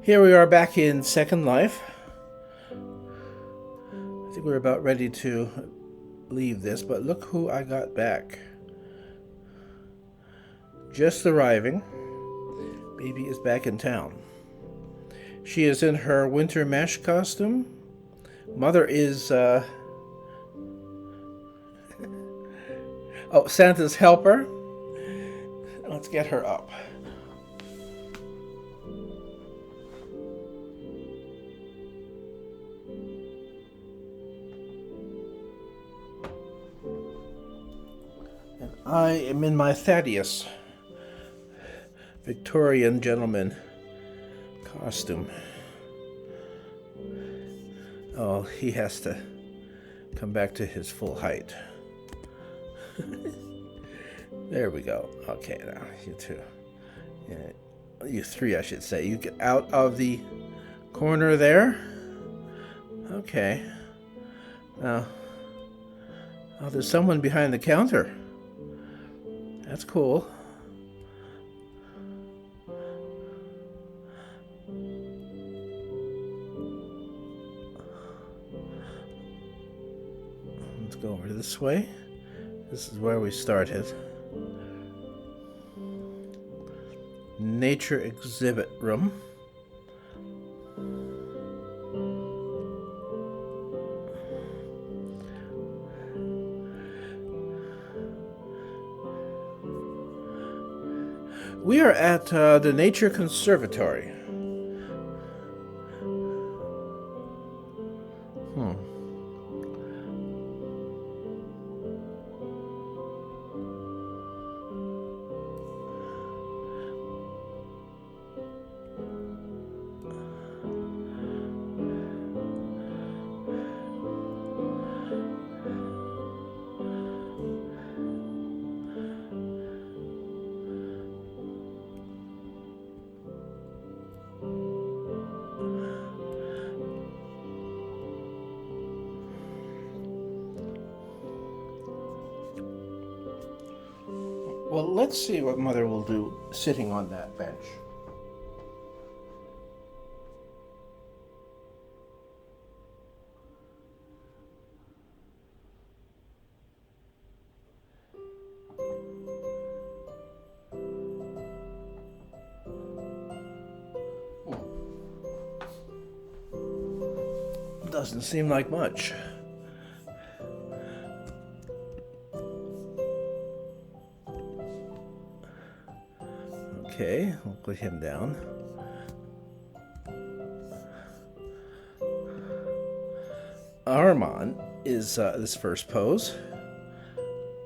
Here we are back in Second Life. I think we're about ready to leave this, but look who I got back. Just arriving. Baby is back in town. She is in her winter mesh costume. Mother is, Santa's helper. Let's get her up. And I am in my Thaddeus Victorian gentleman costume. Oh, he has to come back to his full height. There we go. Okay, now you two. Yeah, you three, I should say. You get out of the corner there. Okay. Now, oh, there's someone behind the counter. That's cool. Let's go over this way. This is where we started. Nature exhibit room. We are at the Nature Conservatory. Well, let's see what Mother will do sitting on that bench. Doesn't seem like much. Okay, we'll put him down. Armand is this first pose.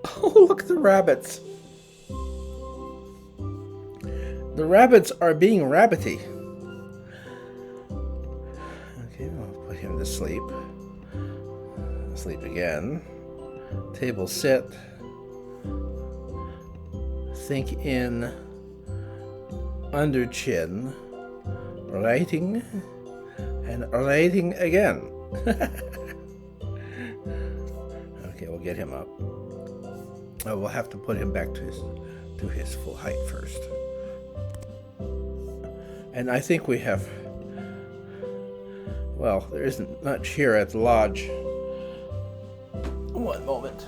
Oh, look at the rabbits. The rabbits are being rabbity. Okay, I'll put him to sleep. Sleep again. Table sit. Think in. Under chin, writing, and writing again. Okay, we'll get him up. Oh, we'll have to put him back to his full height first. And I think we have, well, there isn't much here at the lodge. One moment.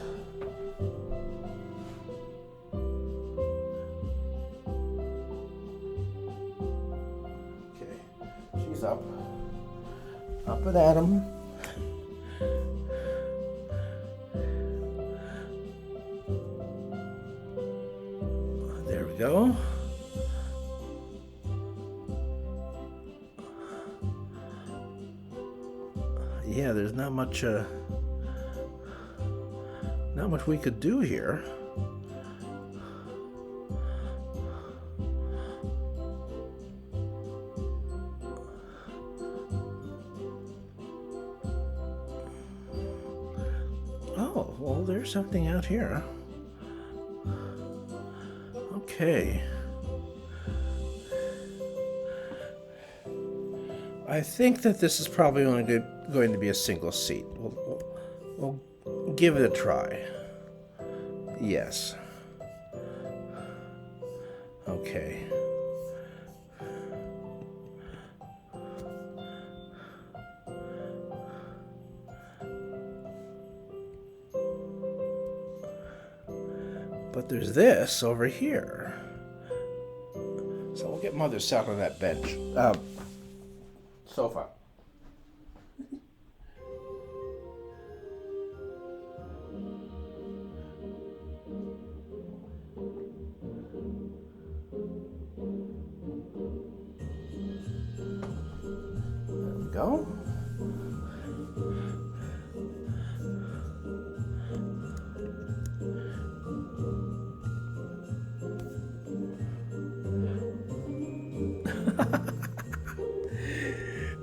Up and at 'em. There we go. Yeah, there's not much we could do here. Oh, well, there's something out here. Okay. I think that this is probably only going to be a single seat. We'll give it a try. Yes. Okay. there's this over here. So we'll get Mother sat on that bench. Sofa. There we go.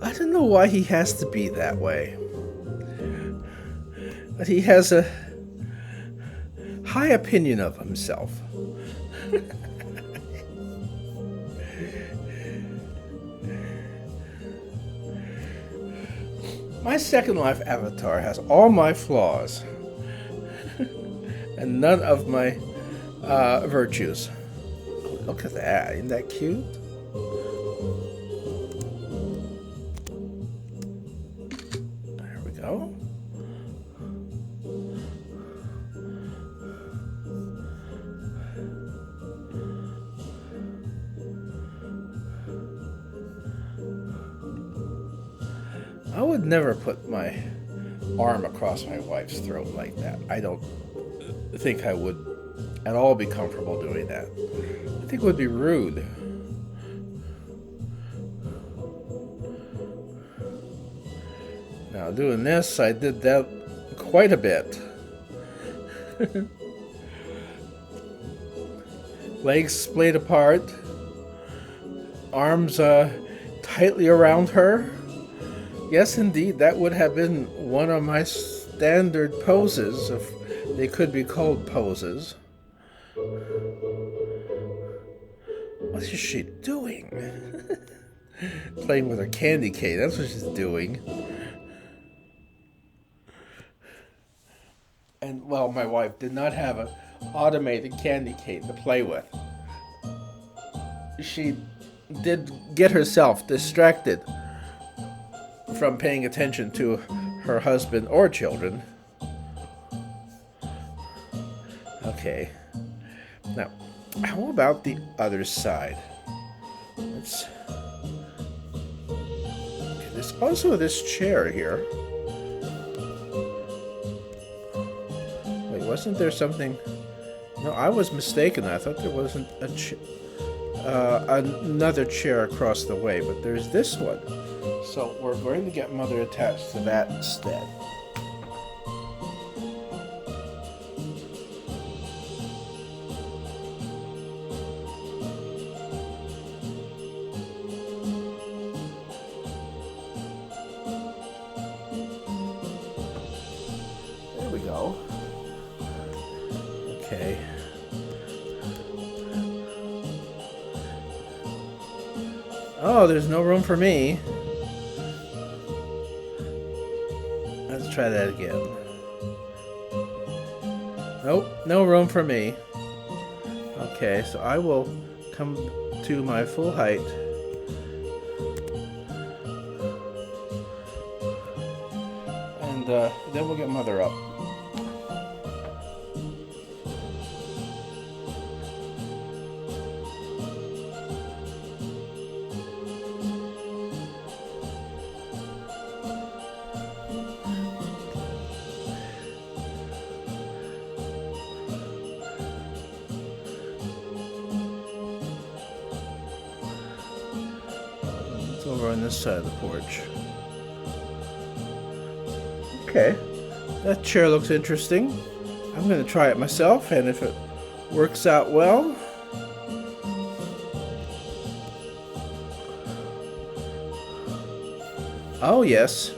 I don't know why he has to be that way. But he has a high opinion of himself. My Second Life avatar has all my flaws and none of my virtues. Look at that. Isn't that cute? There we go. I would never put my arm across my wife's throat like that. I don't think I would at all be comfortable doing that. I think it would be rude. Now, doing this, I did that quite a bit. Legs splayed apart, arms tightly around her. Yes, indeed, that would have been one of my standard poses, if they could be called poses. What is she doing? Playing with her candy cane, that's what she's doing. And, well, my wife did not have an automated candy cane to play with. She did get herself distracted from paying attention to her husband or children. Okay. Now, how about the other side? Let's... Okay, there's also this chair here. Wait, wasn't there something... No, I was mistaken. I thought there wasn't another chair across the way, but there's this one. So we're going to get Mother attached to that instead. There we go. Okay. Oh, there's no room for me. Let's try that again. Nope, no room for me. Okay, so I will come to my full height. And then we'll get Mother up. Over on this side of the porch. Okay, that chair looks interesting. I'm going to try it myself, and if it works out well, oh yes.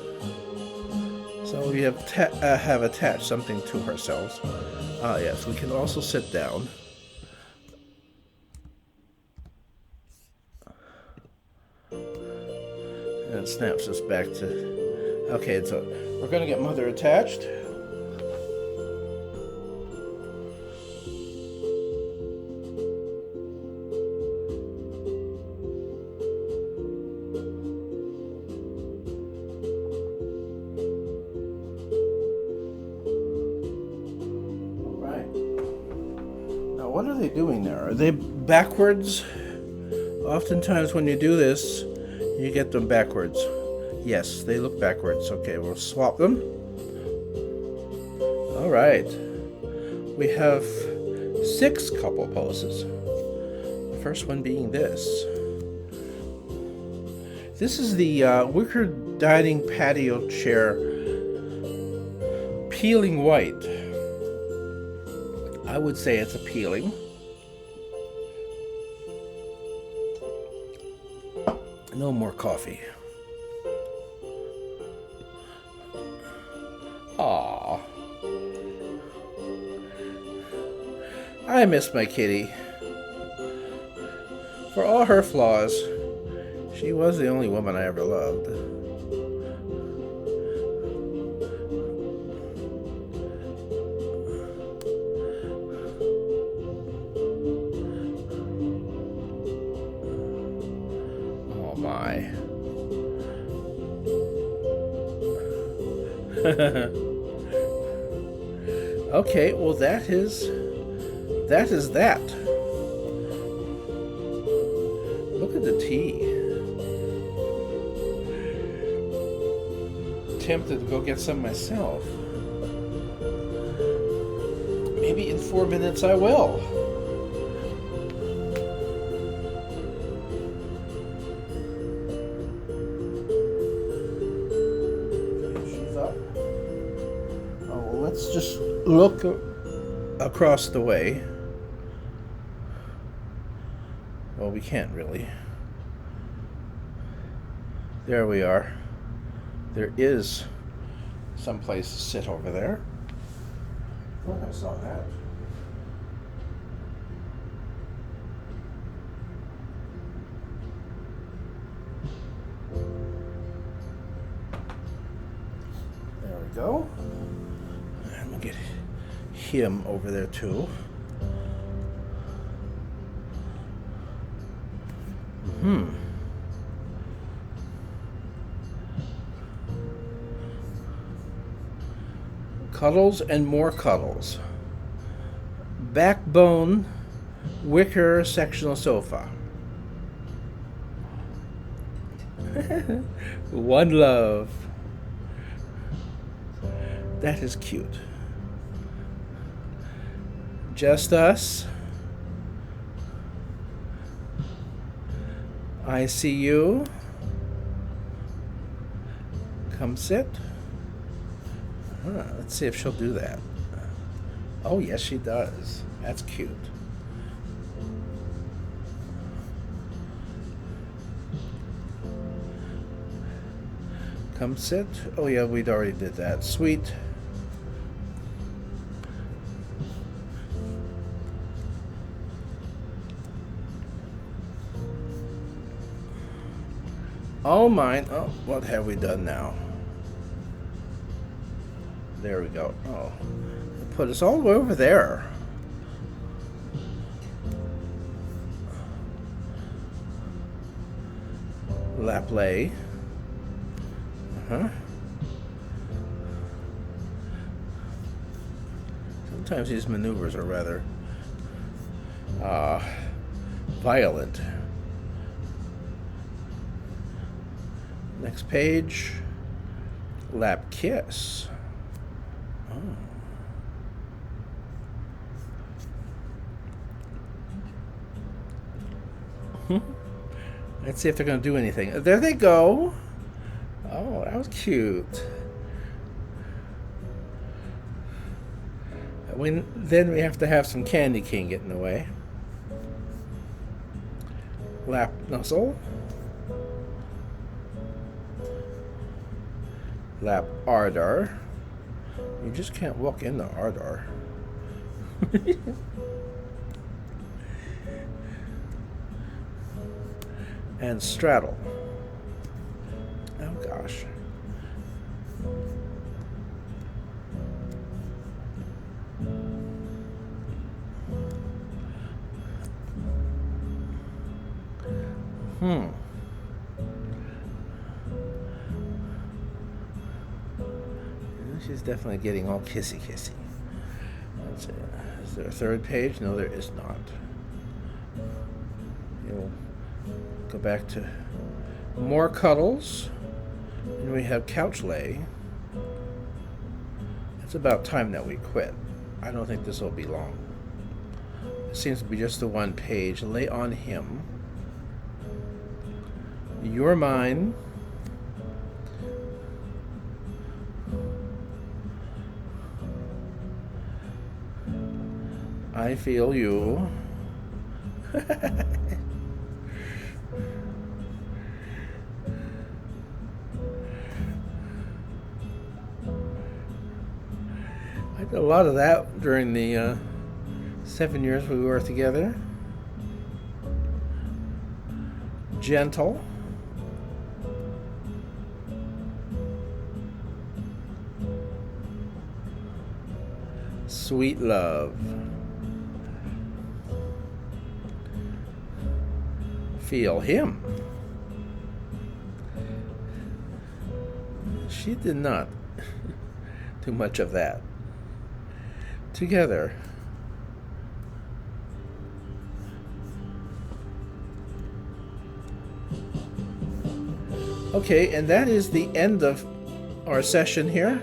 So we have attached something to ourselves. Ah yes, we can also sit down. And it snaps us back to... Okay, so we're going to get Mother attached. All right. Now they doing there? Are they backwards? Oftentimes when you do this, you get them backwards. Yes, they look backwards. Okay, we'll swap them. All right. We have 6 couple poses. The first one being this. This is the wicker dining patio chair, peeling white. I would say it's appealing. No more coffee. Aww. I miss my kitty. For all her flaws, she was the only woman I ever loved. Oh my. Okay, well that is that. Look at the tea. Tempted to go get some myself. Maybe in 4 minutes I will. She's up. Oh, well, let's just look across the way. Well, we can't really. There we are. There is some place to sit over there. Oh, I saw that. There we go. And we'll get him over there too. Cuddles and more cuddles. Backbone wicker sectional sofa. One love. That is cute. Just us. I see you. Come sit. Let's see if she'll do that. Oh, yes, she does. That's cute. Come sit. Oh, yeah, we'd already did that. Sweet. Oh, mine. Oh, what have we done now? There we go. Oh, put us all the way over there. Lap lay. Sometimes these maneuvers are rather violent. Next page. Lap kiss. Let's see if they're going to do anything. There they go. Oh, that was cute. Then we have to have some Candy King get in the way. Lap nuzzle. Lap ardor. You just can't walk into ardor. And straddle. Oh gosh. She's definitely getting all kissy. Let's see. Is there a third page? No, there is not. You'll go back to more cuddles. And we have couch lay. It's about time that we quit. I don't think this will be long. It seems to be just the one page. Lay on him. You're mine. I feel you. I did a lot of that during the 7 years we were together. Gentle. Sweet love. Feel him. She did not do much of that. Together. Okay, and that is the end of our session here.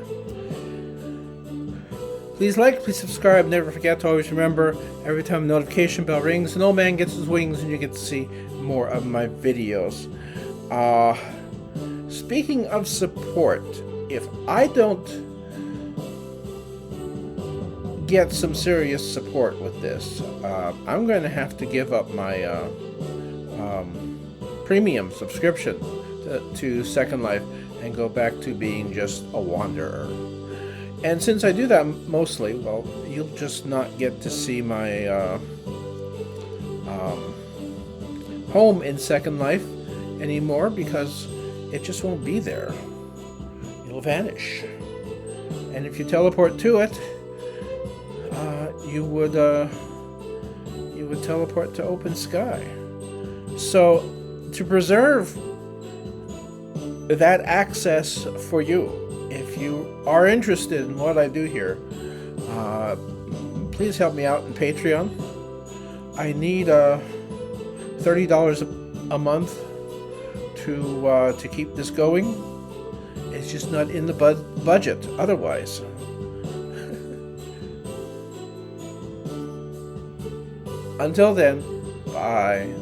Please like, please subscribe. Never forget to always remember, every time the notification bell rings, an old man gets his wings and you get to see more of my videos. Speaking of support, if I don't get some serious support with this, I'm going to have to give up my premium subscription to Second Life and go back to being just a wanderer. And since I do that mostly, well, you'll just not get to see my home in Second Life anymore because it just won't be there. It'll vanish. And if you teleport to it, you would teleport to open sky. So to preserve that access for you, if you are interested in what I do here, please help me out in Patreon. I need $30 a month to keep this going. It's just not in the budget otherwise. Until then, bye.